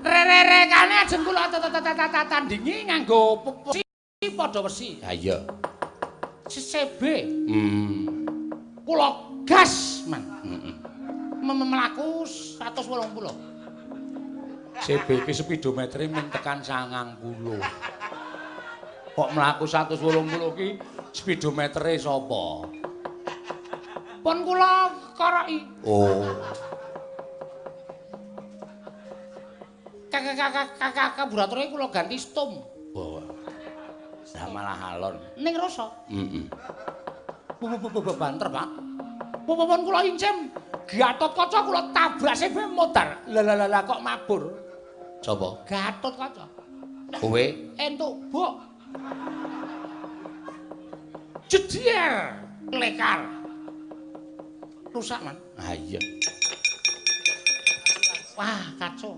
Re-re-rekane ajeng kula tandingi nganggo padha wesi. Ha iya. CB. Kula gas, Man. Mlaku 180. CB ki speedometer mung tekan 90. Kok mlaku 180 ki speedometere sapa? Pun kula koroki. Oh. Kakak burature kula ganti stum. Oh. Lah malah alon. Ning rasa. Heeh. Banter, Pak. Pun kula incem Gatot Kaca kula tabrak CB modar. Lah kok mabur. Sapa? Gatot Kaca. Kowe Entuk bok. Jedier lekar. Rusak, Man. ah iya. Wah, kacau.